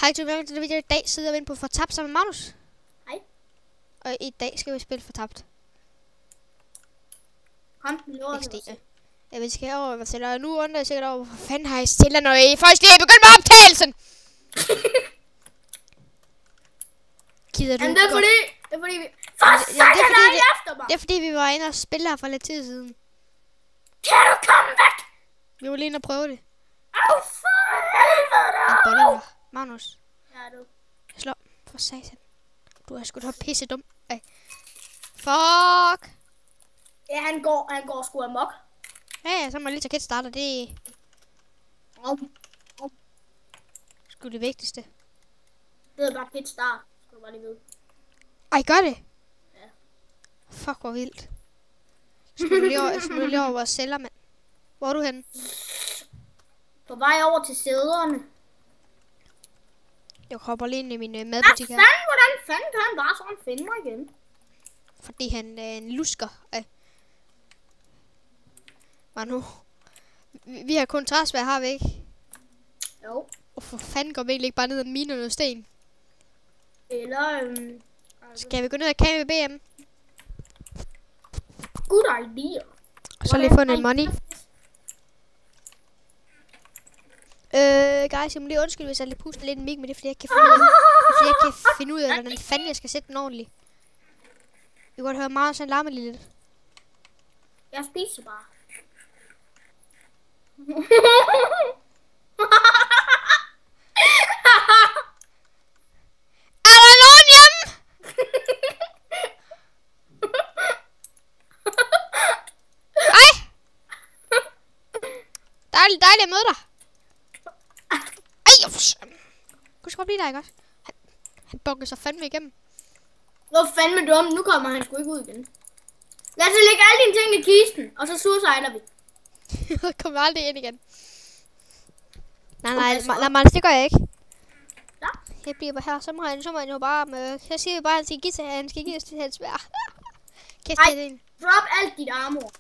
Hej til velkommen til det video. I dag sidder vi inde på Fortabt sammen med Magnus. Hej. Og i dag skal vi spille Fortabt. Kom, nu er XD. det. Ja, vi skal over hvad til, og nu undrer jeg sikkert over, hvor fanden har I stille, når I først lige begyndt med optagelsen? Gider du Jamen, det er godt? fordi vi... Det er fordi, vi var inde og spille her for lidt tid siden. Kan du komme væk? Vi var lige inde og prøve det. Au, for helvede! Han boller dig. Magnus, Ja, du. slå for satan. Du er sgu da pisse dum. Ej. Fuck! Ja, han går sgu amok. Ja, så må jeg lige tage kit starter. Det er sgu det vigtigste. Det er bare pit start. Skal du bare lige vide. Ej, gør det? Ja. Fuck, hvor vildt. Skulle du lige over vores celler, mand? Hvor er du henne? På vej over til sæderne. Jeg hopper lige ind i min madbutik her. Hvordan fanden kan han bare sådan finde mig igen? Fordi han er en lusker. Manu. Vi har kun træsvær, har vi ikke? Jo. For fanden går vi egentlig ikke bare ned og miner noget sten? Eller, Skal vi gå ned og campe BM? good idea. Og så lige få noget money. Guys, jeg må lige undskylde, hvis jeg lige puster lidt en mic, men det er fordi, jeg kan finde ud af, hvordan fanden jeg skal sætte den ordentligt. Jeg kan godt høre meget, så larmer lige lidt. Jeg spiser bare. Er der nogen hjemme? Ej! Dejligt at møde dig. Ej, kunne sgu blive der, ikke også? Han bukker sig fandme igennem. Hvor fandme dum, nu kommer han sgu ikke ud igen. Lad os lægge alle dine ting i kisten, og så sursejler vi. Kommer aldrig ind igen. Nej, Mads, det gør jeg ikke. Ja. Jeg bliver bare her, så må han jo bare med... Så siger vi bare, at han skal give til hans svær. Kæft, det er det. Drop alt dit armor.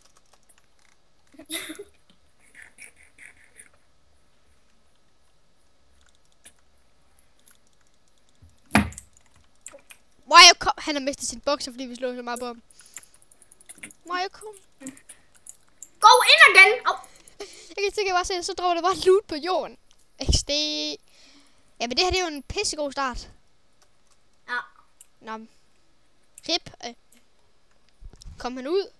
Mario kom. Han har mistet sin bukser, fordi vi slår så meget på ham. Mario kom. Gå ind igen! Au. Jeg kan sikkert bare se, så drog der bare loot på jorden. XD. Ja, men det her det er jo en pissegod start. Ja. Nå. Rip. Kom han ud?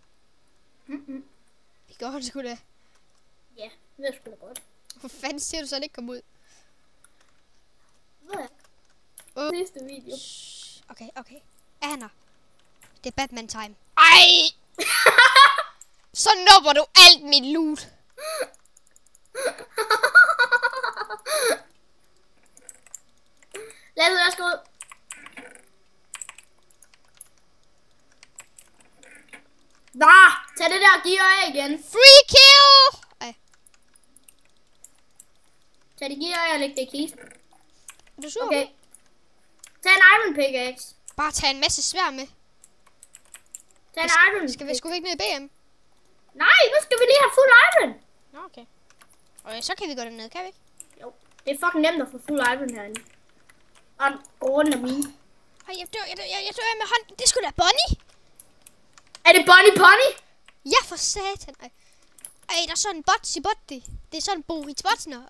Det gør han sgu da. Ja, det er sgu da godt. Hvor fanden siger du så, han ikke kom ud? Hvad er det? Næste video. Okay. Er han her? Det er Batman time. Ej! Så nupper du alt mit loot. Lad os gå ud. Tag det der gear af igen. Free kill! Ej, Tag det gear af og læg det i kisten. er du sur? Okay. Tag en iron pickaxe. Bare tag en masse svær med. Tag en iron. Skal vi sgu ikke ned i BM? Nej, nu skal vi lige have fuld iron. Nå, okay. Okay, så kan vi gå derned, kan vi ikke? Jo, det er fucking nemt at få fuld iron herinde. Og gå rundt af mine. Ej, jeg dør med hånden. Det skulle da Bonnie. Er det Bonnie Pony? Ja, for satan. Ej, der er sådan en botsy. Det er sådan en Boris Botsner.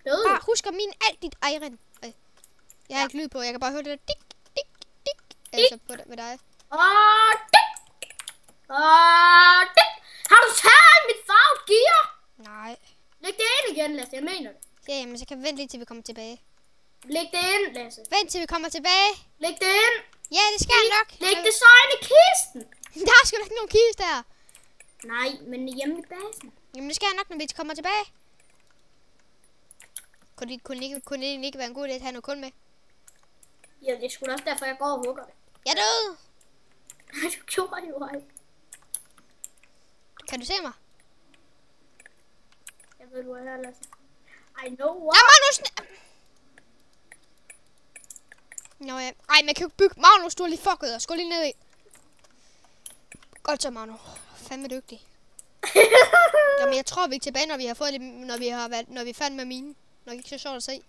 Død. Bare husk at mine alt dit iron. Jeg har ikke lyd på, jeg kan bare høre det der dik. Altså på det med dig. Har du taget mit farvet gear? Nej. Læg det ind igen, Lasse. Jeg mener det. Ja, jamen, så kan vi vente lige til vi kommer tilbage. Læg det ind, Lasse. Vent til vi kommer tilbage. Læg det ind. Ja, det skal jeg nok. Læg det så ind i kisten. Der er sgu da ikke nogen kiste der. Nej, men hjemme i basen. Jamen, det skal jeg nok, når vi kommer tilbage. Kunne det ikke være en god idé at have noget kul med? Ja, det er sgu da også derfor, jeg går og hugger det. Jeg er død. Du gjorde jo ej. Kan du se mig? Jeg ved, du er her, Lasse. I know what. Ja, Magnus! Nå ja. Ej, man kan jo ikke bygge. Magnus, du er lige fucket og skål lige ned i. Godt så, Magnus. Fandme dygtig. Jamen, jeg tror, vi er tilbage, når vi har fået det, når vi er færdige med mine. Nok ikke så sjovt at se.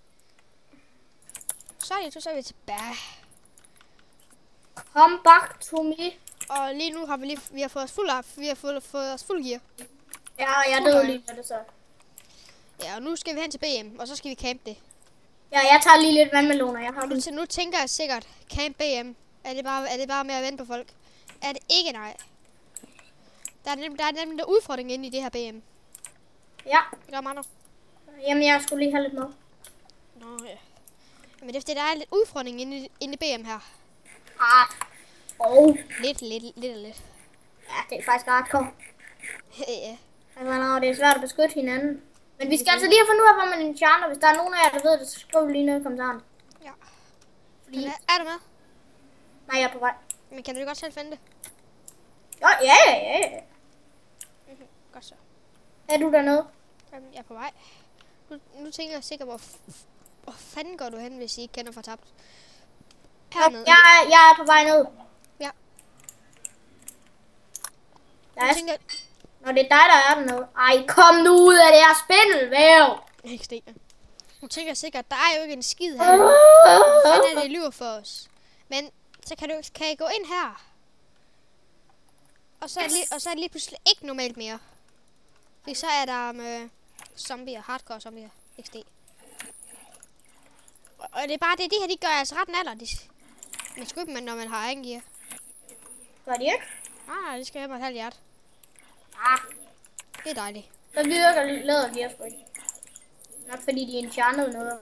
så er vi tilbage. Come back to me. Og lige nu har vi har fået os fuld op. Vi har fået os fuld gear. Ja, jeg døde lige med det så. Ja, og nu skal vi hen til BM, og så skal vi campe det. Ja, jeg tager lige lidt vandmeloner. Jeg har Nu tænker jeg sikkert, camp BM, er det bare med at vente på folk? Er det ikke, nej? Der er nemlig der udfordring inde i det her BM. Ja. Det gør Manu. Jamen, jeg skulle lige have lidt med. Nå, ja. Men det er fordi, der er lidt udfordring inde i BM her. Lidt. Ja, det er faktisk hardcore. Ja. Altså, det er svært at beskytte hinanden. Men vi skal altså lige have fundet ud af, hvor man enchanter. Hvis der er nogen af jer, der ved det, så skriv lige ned i kommentaren. Ja. Fordi... Er du med? Nej, jeg er på vej. Men kan du godt selv finde det? Ja. Godt så. Er du dernede? Jamen, jeg er på vej. Nu tænker jeg sikkert, hvor fanden går du hen, hvis I ikke kender Fortabt? Hernede. Jeg er på vej ned. Ja. Når det er dig, der er dernede. Ej, kom nu ud af det her spindelvæv. Ikke stikker. Nu tænker jeg sikkert, der er jo ikke en skid her. Hvordan er det lyver for os? Men så kan I gå ind her. Og så er det lige pludselig ikke normalt mere. Fordi så er der zombier, hardcore zombier, XD. Og det er bare det, de her, de gør altså ret naller. Man skal ikke, når man har egen gear. Gør de ikke? Nej, det skal have mig et halvt hjerte. Ja. Det er dejligt. Så virker lædergear sgu ikke. Nok fordi de enchantede nogle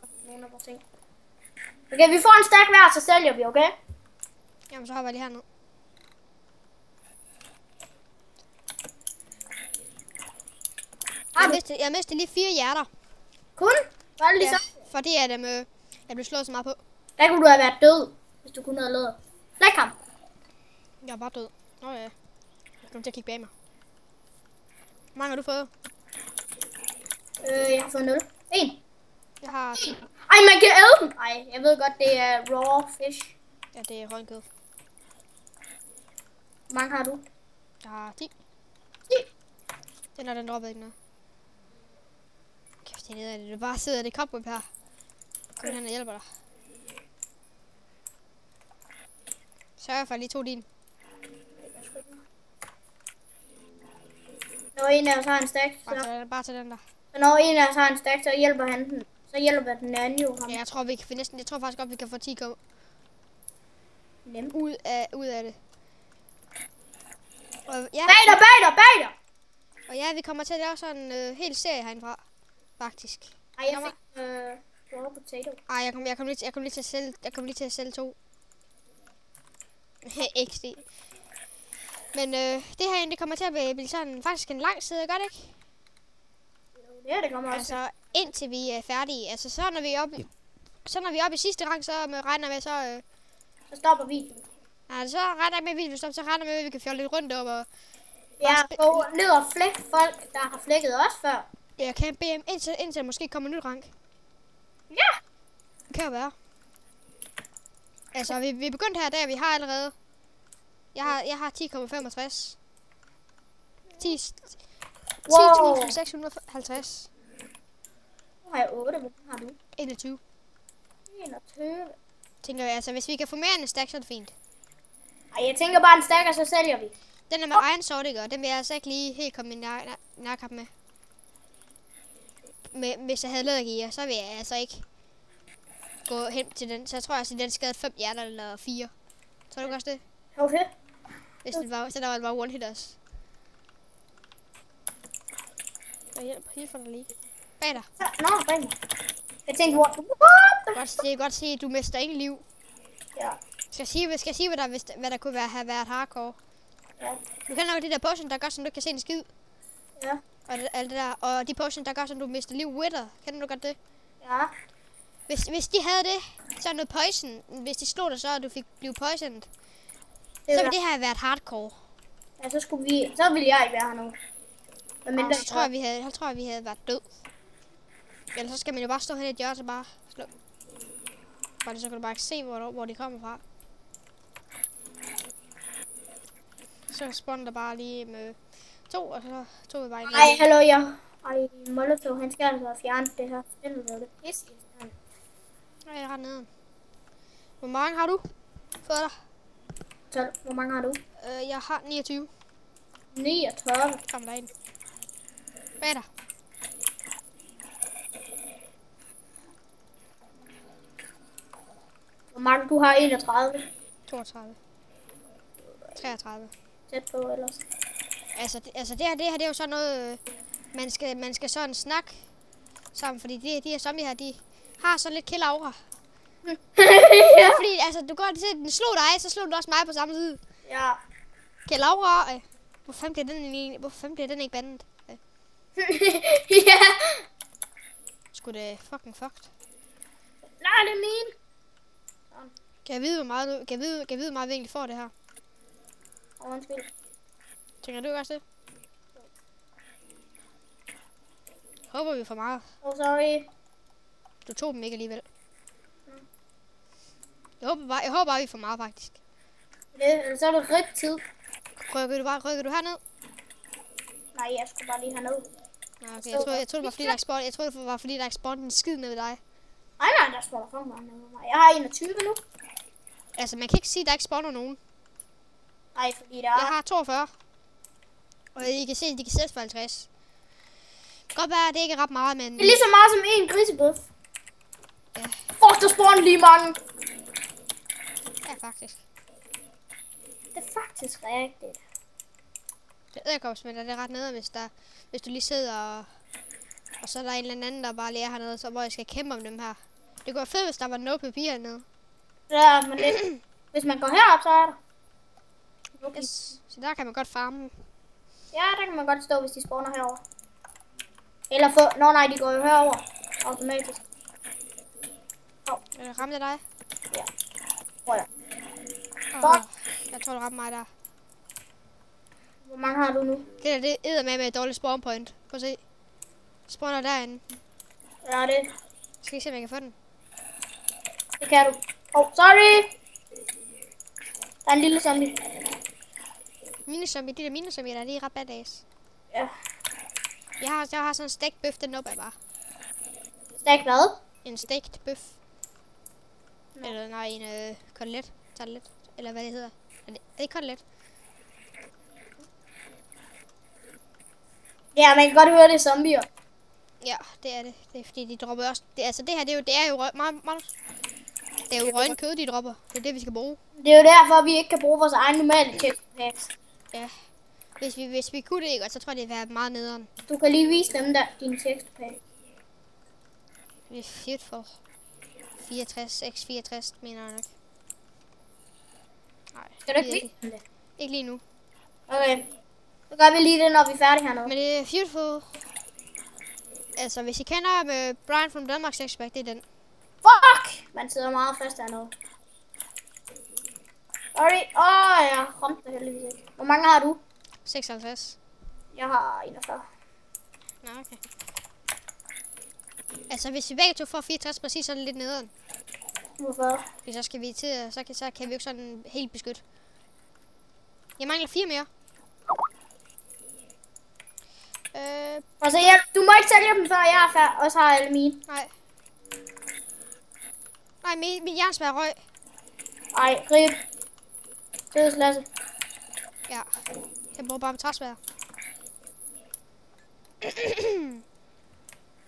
af vores ting. Okay, vi får en stack hver, så sælger vi, okay? Jamen, så hopper jeg lige herned. Jeg mistede lige 4 hjerter. Kun? Var det lige så? Fordi at jeg blev slået så meget på. Der kunne du have været død, hvis du kunne have læder. Slæk ham. Jeg er bare død. Nå ja. Jeg kommer til at kigge bag mig. Hvor mange har du fået? Jeg har fået 0. 1. Jeg har 10. Ej, man kan æde dem. Ej, jeg ved godt, det er raw fish. Ja, det er røgnkød. Hvor mange har du? Jeg har 10. 10? Den droppede ikke noget. Kæft, det er nede af det. Du bare sidder i det cobweb her. Kom hen og hjælper dig. Sørg for, at lige tog din. Når en af os har en stack, Bare til den der. så når en af os har en stack, så hjælper han den. Så hjælper den anden jo ham. Ja, jeg tror vi kan få næsten. Jeg tror faktisk godt vi kan få 10 Nemt. ud af det. Og ja, Bag dig! og ja, vi kommer til at lave sådan en hel serie herindefra. Faktisk. Ej, jeg fik raw potato. Ej, jeg kom lige til at sælge 2. XD. Men det her det kommer til at blive sådan faktisk en lang side, gør det ikke? Ja, det kommer også. Altså indtil vi er færdige. Altså så når vi er oppe i sidste rang, så regner med så stopper videoen. Altså så regner jeg med videoen stopper, så regner jeg med at vi kan fjolle lidt rundt op og ja, gå ned og flæk folk, der har flækket os før. Ja, kan BM indtil der måske kommer en ny rank. Ja. Det kan jo være. Altså vi er begyndt her der, vi har allerede. Jeg har 10,65. 10.650. Nu har jeg 8, hvor har du? 21. 21. Tænker jeg, altså hvis vi kan få mere end en stack, så er det fint. Ej, jeg tænker bare en stack, og så sælger vi. Den er med Iron Sword, ikke? Og den vil jeg altså ikke lige helt komme i nærkamp med. Hvis jeg havde lædergear, så vil jeg altså ikke gå hen til den. Så jeg tror altså, at den skadede 5 hjerter eller 4. Tror du også det? Okay. Hvis det var, så der var bare one hitters. Jeg hjælper helt for dig lige. Bag dig. Nå, bag mig. Jeg tænkte, what? Det er godt se, at du mister ingen liv. Ja. Skal jeg sige hvad der kunne have været hardcore? Ja. Du kan nok de der potions, der gør, så du ikke kan se en skid. Ja. Og alt det der. Og de potions, der gør, så du mister liv wither. Kender du godt det? Ja. Hvis de havde det, så noget poison. Hvis de slog dig så, og du fik blive poisoned. Så ville det have været hardcore. Ja, så ville jeg ikke være her nu. Men så tror jeg, vi havde været død. Ellers så skal man jo bare stå hen i et hjørne og bare slå. Fordi så kan du bare ikke se, hvor de kommer fra. Så spawner der bare lige med 2, og så tog vi bare ind. Ej, hallo, ja. Ej, Molotov, han skal altså fjerne det her spil, det er pisse. Nej, jeg er ret nede. Hvor mange har du fået dig? 12. Hvor mange har du? Jeg har 29. 39. Kom der ind. Hvad er der? Hvor mange du har? 31. 32. 33. Tæt på ellers. Altså det her det er jo sådan noget, man skal sådan snakke sammen, fordi de her zombier her, de har sådan lidt killer-aura. Ja. Fordi altså, du går til, den slog dig, så slog den også mig på samme tid. Ja. Killer-aura, hvorfor fanden bliver den ikke bandet? Ja. Sgu det fucking fucked. Nej, det er min. Kan jeg vide, hvor meget vi egentlig får det her? Undskyld. Tænker du også det? Håber vi får meget. Oh, sorry. Du tog dem ikke alligevel. Jeg håber bare, vi får meget faktisk. Så er det rigtig tid. Rykker du herned? Nej, jeg skulle bare lige herned. Nå, okay. Jeg troede, det var fordi, der ikke spawnet en skid ned ved dig. Nej, der spawner for mange nede ved mig. Jeg har 21 nu. Altså, man kan ikke sige, at der ikke spawner nogen. Nej, fordi der Jeg er... har 42. Og I kan se, de kan sætte for 50. Det kan godt være, at det ikke er ret meget, men... Det er lige så meget som en grisebøf. Ja. Fuck, der spawner lige mange. Ja, faktisk. Det er faktisk rigtigt. Det edderkopsmænd, det er ret nede, hvis du lige sidder og så er der en eller anden, der bare lærer hernede, så hvor jeg skal kæmpe om dem her. Det kunne være fedt, hvis der var noget papir hernede. Ja, men det... Hvis man går herop, så er der. Okay. Yes. Så der kan man godt farme. Ja, der kan man godt stå, hvis de spawner herover. Eller få... Nå nej, de går jo herover automatisk. Ramte jeg dig? Ja. Tror jeg. Jeg tror, du ramte mig der. Hvor mange har du nu? Det æder med et dårligt spawn point. Prøv at se. Spawner derinde. Ja, det. Skal I se, om jeg kan få den? Det kan du. Sorry! Der er en lille zombie. De der minizombie der, de er ret badass. Ja. Jeg har sådan en stegt bøf, den nubber jeg bare. Stegt hvad? En stegt bøf. Eller nej, en kotelet. Tartelet. Eller hvad det hedder. Er det kotelet? Ja, man kan godt høre, det er zombier. Ja, det er det. Det er fordi, de dropper også. Det her, det er jo meget. Det er jo røgn kød, de dropper. Det er det, vi skal bruge. Det er jo derfor, vi ikke kan bruge vores egen normale textpacks. Ja. Hvis vi kunne det ikke, så tror jeg, det ville være meget nederen. Du kan lige vise dem der, dine textpack. Det er fedt for 64, x64, mener jeg nok. Nej, Skal du ikke vise dem det? ikke lige nu. Okay. Så gør vi lige det, når vi er færdige hernede. Men det er beautiful. Altså, hvis I kender med Brian from Denmark Sexpack, det er den. Fuck! Man sidder meget fast hernede. Sorry. Jeg ramte det heldigvis ikke. Hvor mange har du? 56. Jeg har 41. Nå, okay. Altså, hvis vi begge to får 64 præcis, så er det lidt nederen. Hvorfor? Fordi så skal vi til, så kan vi jo ikke sådan helt beskytte. Jeg mangler 4 mere. Altså, du må ikke sælge dem, før jeg er færdig, og så har alle mine. Nej. Nej, min jernsvær røg. Ej, grib. Sødes Lasse. Ja. Jeg bruger bare mit træsvær.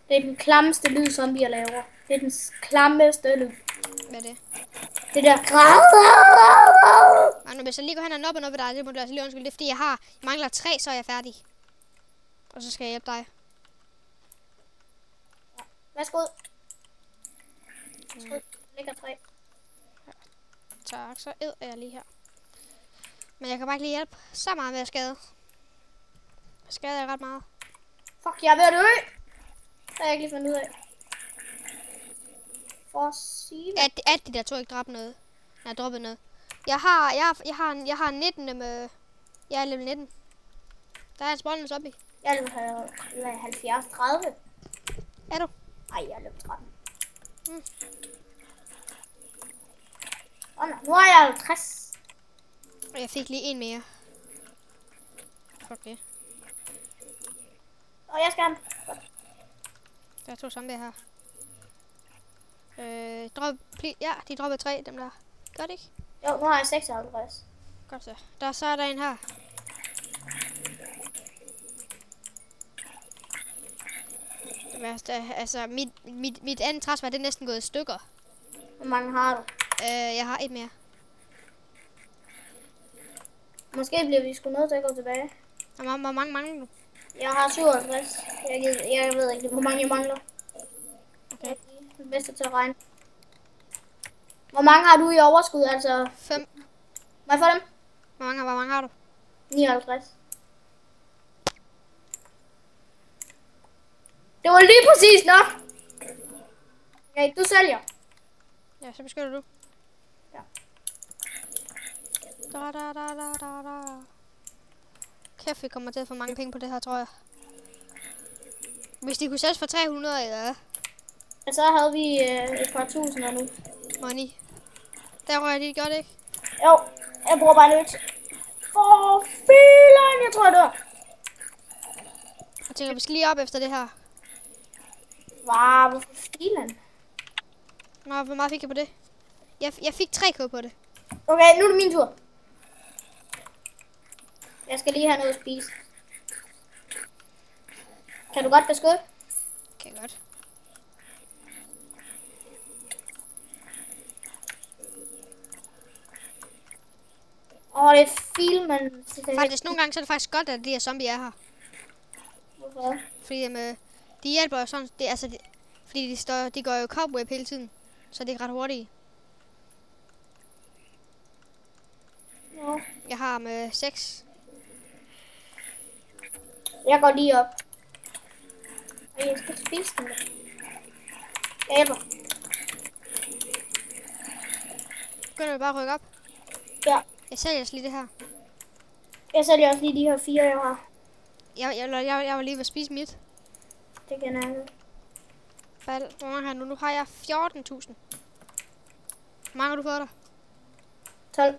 Det er den klammeste lyd, zombier laver. Det er den klammeste lyd. Hvad er det? Det der... Nej, nu hvis jeg lige går hen og nopper noget ved dig, det må du altså lige undskylde. Det er fordi, jeg mangler 3, så er jeg færdig. Og så skal jeg hjælpe dig. Værsgo. Ligger 3. Tak, så æder jeg lige her. Men jeg kan bare ikke lige hjælpe så meget med at skade. Jeg skader ret meget. Fuck, jeg er ved at dø. Det har jeg ikke lige fundet ud af. For sige. At de der to ikke dræbte noget. Nej, droppet noget. Jeg har 19 med... Jeg er level 19. Der er en spawn zombie. Jeg er 70, 30. Er du? Ej, jeg er level 13. Nu er jeg 50. Og jeg fik lige en mere. Fuck det. Og jeg skal have den. Der er 2 zombier her. Ja, de dropper 3, dem der. Gør det ikke? Jo, nu har jeg 56. Godt så. Så er der en her. Det værste, altså mit andet træsvær, det er næsten gået i stykker. Hvor mange har du? Jeg har et mere. Måske bliver vi sgu nødt til at gå tilbage. Hvor mange mangler du? Jeg har 57. Jeg ved ikke, hvor mange jeg mangler. Okay. Jeg er den bedste til at regne. Hvor mange har du i overskud? Altså 5. Må jeg få dem? Hvor mange har du? 59. Det var lige præcis nok. Okay, du sælger. Ja, så beskytter du. Ja. Da. Kæft, vi kommer til at få mange penge på det her, tror jeg. Hvis de kunne sælges for 300, eller? Og så havde vi et par tusinder nu. Money. Der rører de, gør det ikke? Jo, jeg bruger bare nyt. For filen, jeg tror det var. Jeg tænker, vi skal lige op efter det her. Wow, hvorfor filen? Nå, hvor meget fik jeg på det? Jeg fik 3k på det. Okay, nu er det min tur. Jeg skal lige have noget at spise. Kan du godt beskytte? Kan jeg godt. Det er filmen. Faktisk, nogle gange så er det faktisk godt, at de her zombier er her. Hvorfor? Fordi de hjælper jo sådan, fordi de går jo cobweb hele tiden. Så det er ret hurtigt. Ja. Jeg har med 6. Jeg går lige op. Og jeg skal spise den. Jeg hjælper. Begynder vi bare at rykke op? Ja. Jeg sælger lige det her. Jeg sælger også lige de her 4, jeg har. Jeg var lige ved at spise mit. Det kan jeg ikke. Hvor mange har jeg nu? Nu har jeg 14.000. Hvor mange har du fået dig? 12.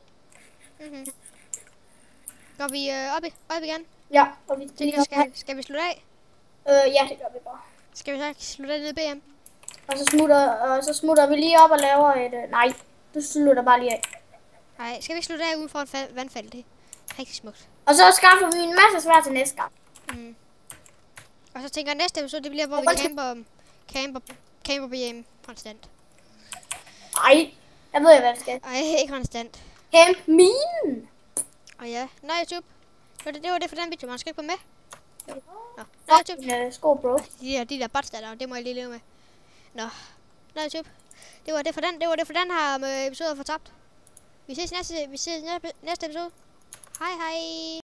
Går vi op igen? Ja, og vi Skal vi slutte af? ja, det gør vi bare. Skal vi så slutte af nede i BM? Og så smutter vi lige op og laver et... nej, du slutter bare lige af. Nej, skal vi ikke slutte af uden for et vandfald? Det er rigtig smukt. Og så skaffer vi en masse svær til næste gang. Og så tænker jeg, næste episode, det bliver, hvor vi camper BM konstant. Nej, jeg ved hvad det skal. Ej, ikke konstant. Camp minen. Og ja, nå YouTube. Det var det for den video, man skal ikke gå med. Jo. Nå, YouTube. Sko, bro. De der bots der, det må jeg lige leve med. Nå, YouTube. Det var det for den her med episode fortabt. Vi ses næste episode. Hej hej.